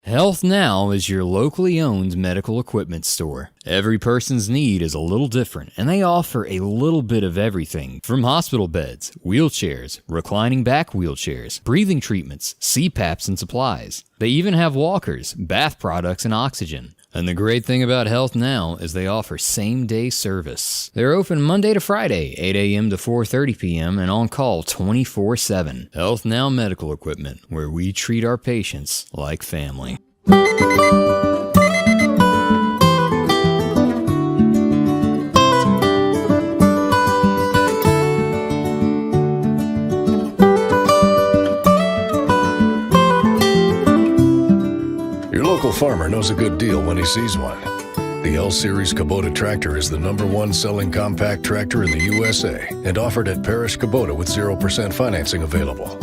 Health Now is your locally owned medical equipment store. Every person's need is a little different, and they offer a little bit of everything from hospital beds, wheelchairs, reclining back wheelchairs, breathing treatments, CPAPs and supplies. They even have walkers, bath products, and oxygen. And the great thing about Health Now is they offer same-day service. They're open Monday to Friday, 8 a.m. to 4:30 p.m. and on call 24/7. Health Now Medical Equipment, where we treat our patients like family. Your local farmer knows a good deal when he sees one. The L-Series Kubota tractor is the #1 selling compact tractor in the USA and offered at Parish Kubota with 0% financing available.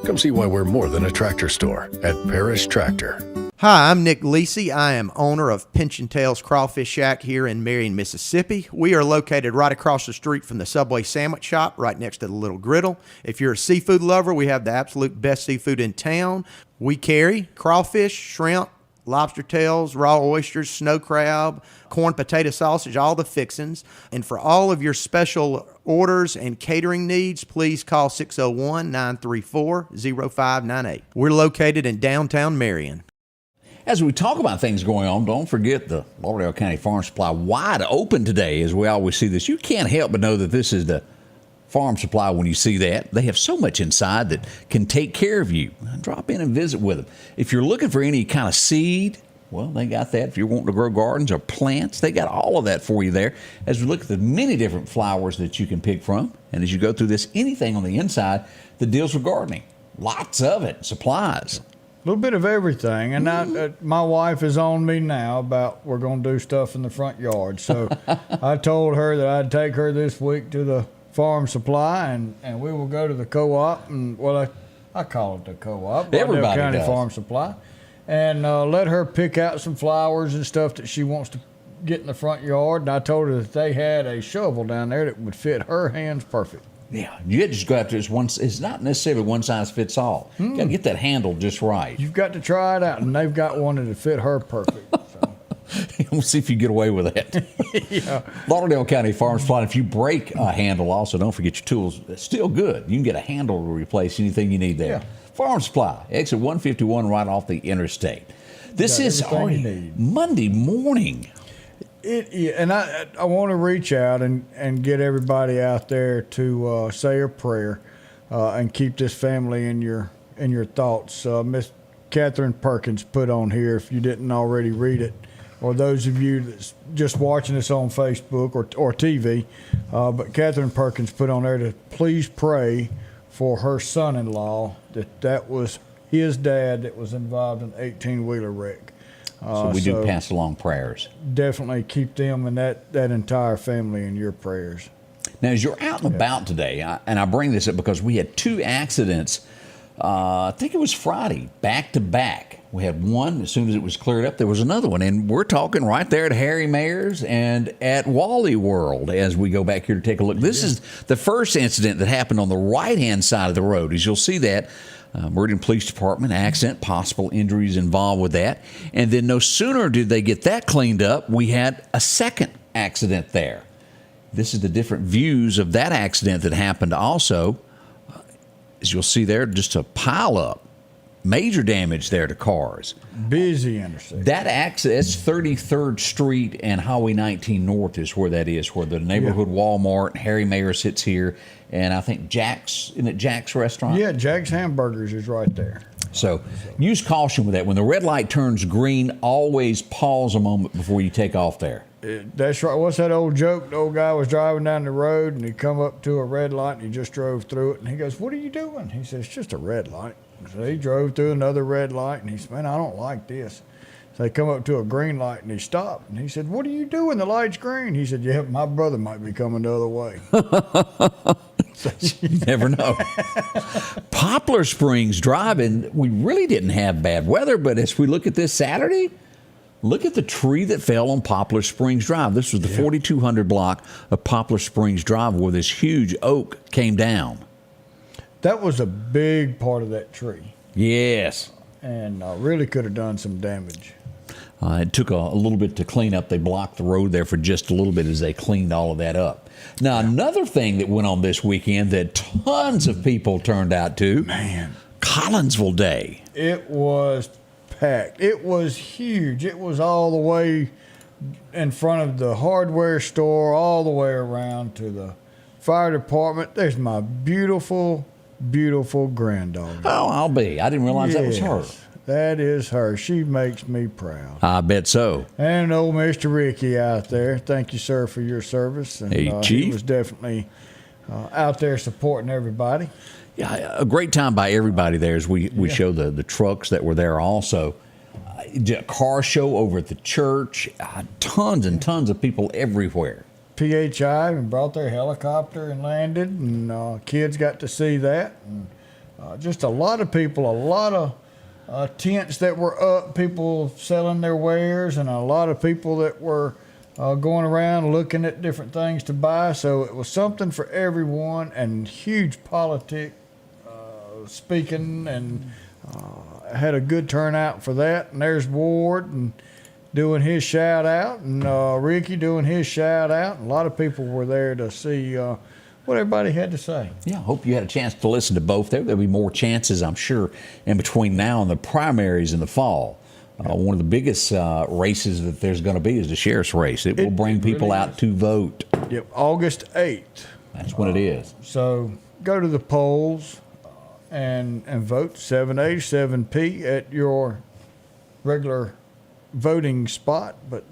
Come see why we're more than a tractor store at Parish Tractor. Hi, I'm Nick Lisi. I am owner of Pinch and Tails Crawfish Shack here in Marion, Mississippi. We are located right across the street from the Subway Sandwich Shop, right next to the Little Griddle. If you're a seafood lover, we have the absolute best seafood in town. We carry crawfish, shrimp, lobster tails, raw oysters, snow crab, corn potato sausage, all the fixins. And for all of your special orders and catering needs, please call 601-934-0598. We're located in Downtown Meridian. As we talk about things going on, don't forget the Lauderdale County Farm Supply wide open today as we always see this. You can't help but know that this is the Farm Supply when you see that. They have so much inside that can take care of you. Drop in and visit with them. If you're looking for any kind of seed, well, they got that. If you're wanting to grow gardens or plants, they got all of that for you there. As we look at the many different flowers that you can pick from, and as you go through this, anything on the inside that deals with gardening. Lots of it, supplies. A little bit of everything, and my wife is on me now about we're going to do stuff in the front yard. So I told her that I'd take her this week to the Farm Supply, and we will go to the co-op, and well, I call it the co-op, Everybody County does. Farm Supply, and let her pick out some flowers and stuff that she wants to get in the front yard. And I told her that they had a shovel down there that would fit her hands perfect. Yeah, you just go after this one. It's not necessarily one size fits all. You got to get that handle just right. You've got to try it out, and they've got one that would fit her perfect. So. We'll see if you get away with that. Yeah. Lauderdale County Farm Supply. If you break a handle, also don't forget your tools. It's still good. You can get a handle to replace anything you need there. Yeah. Farm Supply, exit 151 right off the interstate. This Got is everything you need. Monday morning. And I want to reach out and get everybody out there to say a prayer and keep this family in your thoughts. Miss Catherine Perkins put on here, if you didn't already read it, or those of you that's just watching us on Facebook or TV, but Catherine Perkins put on there to please pray for her son-in-law that was his dad that was involved in an 18-wheeler wreck. So we do pass along prayers. Definitely keep them and that entire family in your prayers. Now, as you're out and about today, and I bring this up because we had 2 accidents, I think it was Friday, back to back. We had one, as soon as it was cleared up, there was another one. And we're talking right there at Harry Mayer's and at Wally World as we go back here to take a look. This is the first incident that happened on the right-hand side of the road. As you'll see that, Meridian Police Department, accident, possible injuries involved with that. And then no sooner did they get that cleaned up, we had a second accident there. This is the different views of that accident that happened also. As you'll see there, just a pile up. Major damage there to cars. Busy intersection. That accident, it's 33rd Street and Highway 19 North is where that is, where the neighborhood Walmart, Harry Mayer sits here, and I think Jack's, isn't it Jack's Restaurant? Yeah, Jack's Hamburgers is right there. So use caution with that. When the red light turns green, always pause a moment before you take off there. That's right. What's that old joke? The old guy was driving down the road, and he come up to a red light, and he just drove through it. And he goes, "What are you doing?" He says, "It's just a red light." So he drove through another red light, and he said, "Man, I don't like this." So they come up to a green light, and he stopped. And he said, "What are you doing? The light's green." He said, "Yeah, my brother might be coming the other way." You never know. Poplar Springs driving, we really didn't have bad weather, but as we look at this Saturday, look at the tree that fell on Poplar Springs Drive. This was the 4200 block of Poplar Springs Drive where this huge oak came down. That was a big part of that tree. Yes. and really could have done some damage. It took a little bit to clean up. They blocked the road there for just a little bit as they cleaned all of that up. Now, another thing that went on this weekend that tons of people turned out to, Collinsville Day. It was packed. It was huge. It was all the way in front of the hardware store, all the way around to the fire department. There's my beautiful, beautiful granddaughter. Oh, I'll be. I didn't realize that was her. That is her. She makes me proud. I bet so. And old Mr. Ricky out there. Thank you, sir, for your service. And, hey, Chief. He was definitely out there supporting everybody. Yeah, a great time by everybody there as we show the trucks that were there also. Car show over at the church. Tons and tons of people everywhere. PHI and brought their helicopter and landed, and kids got to see that. And, just a lot of people, a lot of tents that were up, people selling their wares, and a lot of people that were going around looking at different things to buy. So it was something for everyone, and huge politic speaking, and had a good turnout for that. And there's Ward and doing his shout out, and Ricky doing his shout out. And a lot of people were there to see what everybody had to say. Yeah, I hope you had a chance to listen to both. There'll be more chances, I'm sure, in between now and the primaries in the fall. One of the biggest races that there's going to be is the sheriff's race. It will bring people really out to vote. Yep, August 8th. That's when it is. So go to the polls and vote 7A, 7P at your regular voting spot, but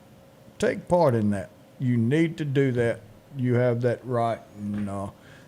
take part in that. You need to do that. You have that right, and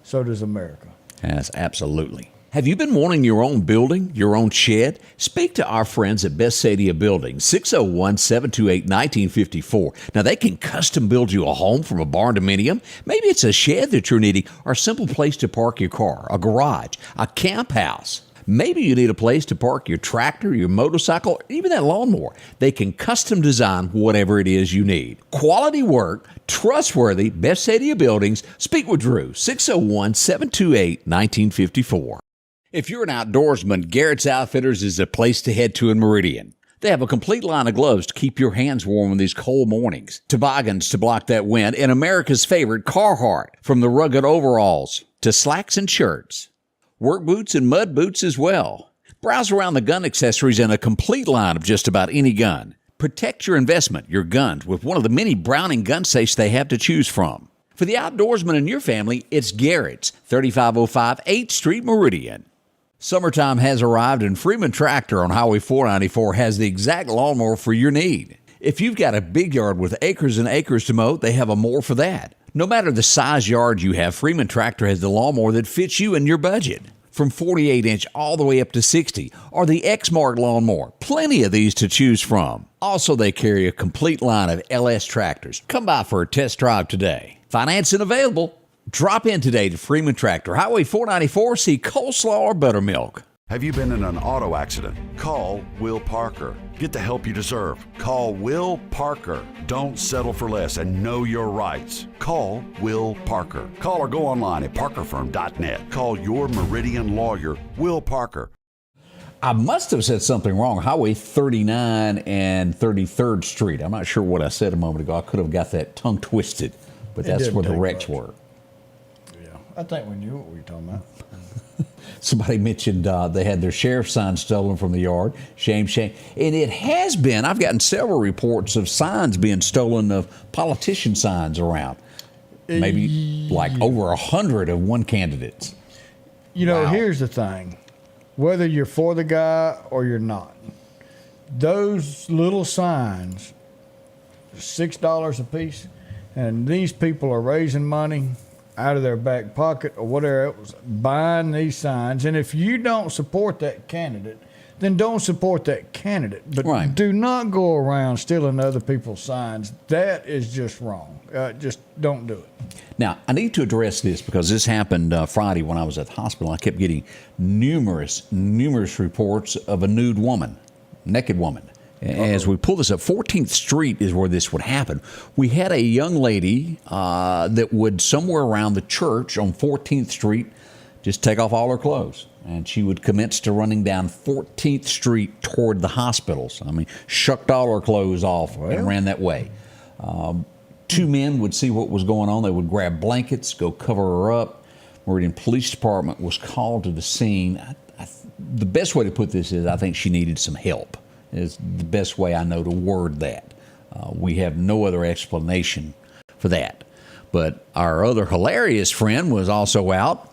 so does America. Yes, absolutely. Have you been wanting your own building, your own shed? Speak to our friends at Best Sadia Building, 601-728-1954. Now, they can custom build you a home from a barn dominium. Maybe it's a shed that you're needing, or a simple place to park your car, a garage, a camp house. Maybe you need a place to park your tractor, your motorcycle, or even that lawnmower. They can custom design whatever it is you need. Quality work, trustworthy, Best Sadia Buildings. Speak with Drew, 601-728-1954. If you're an outdoorsman, Garrett's Outfitters is the place to head to in Meridian. They have a complete line of gloves to keep your hands warm in these cold mornings, toboggans to block that wind, and America's favorite Carhartt, from the rugged overalls to slacks and shirts. Work boots and mud boots as well. Browse around the gun accessories and a complete line of just about any gun. Protect your investment, your guns, with one of the many Browning gun safes they have to choose from. For the outdoorsman in your family, it's Garrett's, 3505 8th Street, Meridian. Summertime has arrived, and Freeman Tractor on Highway 494 has the exact lawnmower for your need. If you've got a big yard with acres and acres to mow, they have a mower for that. No matter the size yard you have, Freeman Tractor has the lawnmower that fits you and your budget. From 48-inch all the way up to 60, or the X-Mark lawnmower. Plenty of these to choose from. Also, they carry a complete line of LS tractors. Come by for a test drive today. Financing available. Drop in today to Freeman Tractor, Highway 494, see coleslaw or buttermilk. Have you been in an auto accident? Call Will Parker. Get the help you deserve. Call Will Parker. Don't settle for less and know your rights. Call Will Parker. Call or go online at parkerfirm.net. Call your Meridian lawyer, Will Parker. I must have said something wrong. Highway 39 and 33rd Street. I'm not sure what I said a moment ago. I could have got that tongue twisted, but that's where the wrecks were. I think we knew what we were talking about. Somebody mentioned they had their sheriff's sign stolen from the yard. Shame, shame. And it has been. I've gotten several reports of signs being stolen, of politician signs around. Maybe like over 100 of one candidate's. You know, here's the thing. Whether you're for the guy or you're not, those little signs, $6 a piece, and these people are raising money out of their back pocket or whatever else, buying these signs. And if you don't support that candidate, then don't support that candidate. But do not go around stealing other people's signs. That is just wrong. Just don't do it. Now, I need to address this because this happened Friday when I was at the hospital. I kept getting numerous reports of a nude woman, naked woman. As we pull this up, 14th Street is where this would happen. We had a young lady that would somewhere around the church on 14th Street just take off all her clothes. And she would commence to running down 14th Street toward the hospitals. I mean, shucked all her clothes off and ran that way. Two men would see what was going on. They would grab blankets, go cover her up. Meridian Police Department was called to the scene. The best way to put this is I think she needed some help, is the best way I know to word that. We have no other explanation for that. But our other hilarious friend was also out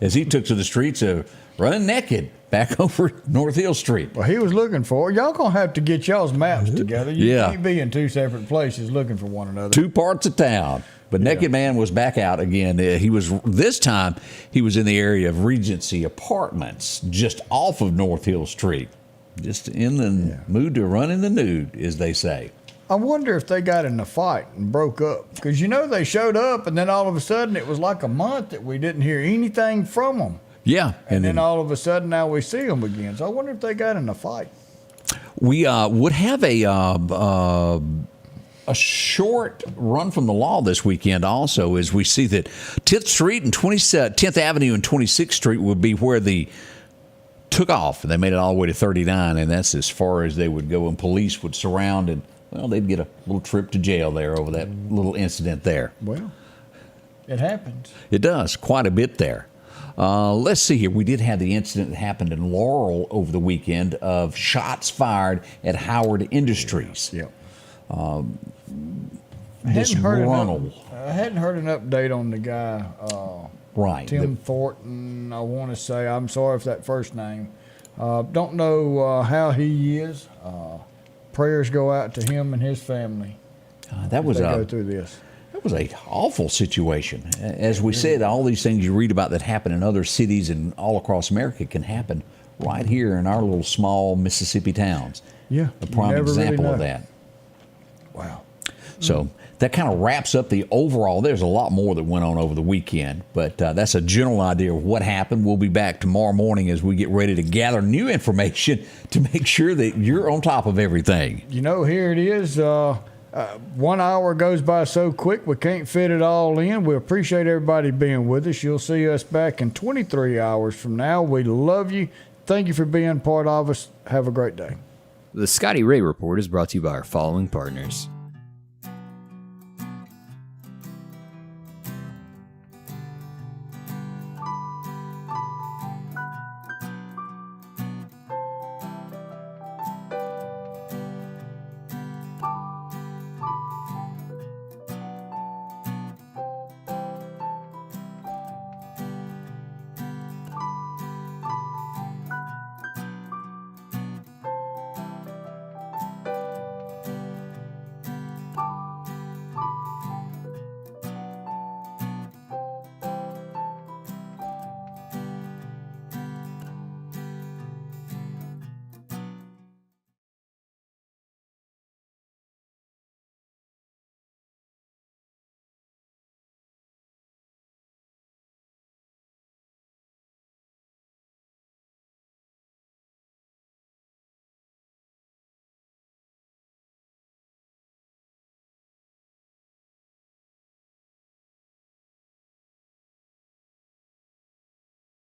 as he took to the streets of running naked back over North Hill Street. Well, he was looking for, y'all going to have to get y'all's maps together. You can't be in two separate places looking for one another. Two parts of town. But Naked Man was back out again. This time he was in the area of Regency Apartments, just off of North Hill Street. Just in the mood to run in the nude, as they say. I wonder if they got in a fight and broke up. Because, they showed up, and then all of a sudden it was like a month that we didn't hear anything from them. Yeah. And then all of a sudden now we see them again. So I wonder if they got in a fight. We would have a short run from the law this weekend also, as we see that 10th Street and 10th Avenue and 26th Street would be where the took off. They made it all the way to 39, and that's as far as they would go, and police would surround, and, well, they'd get a little trip to jail there over that little incident there. Well, it happens. It does, quite a bit there. Let's see here. We did have the incident that happened in Laurel over the weekend of shots fired at Howard Industries. Yeah. I hadn't heard an update on the guy, right? Tim Thornton. I want to say, I'm sorry if that first name. Don't know how he is. Prayers go out to him and his family. Go through this. That was a awful situation. As we said, all these things you read about that happen in other cities and all across America can happen right here in our little small Mississippi towns. Yeah, a prime example of that. Wow. So that kind of wraps up the overall. There's a lot more that went on over the weekend, but that's a general idea of what happened. We'll be back tomorrow morning as we get ready to gather new information to make sure that you're on top of everything. Here it is. 1 hour goes by so quick we can't fit it all in. We appreciate everybody being with us. You'll see us back in 23 hours from now. We love you. Thank you for being part of us. Have a great day. The Scotty Ray Report is brought to you by our following partners: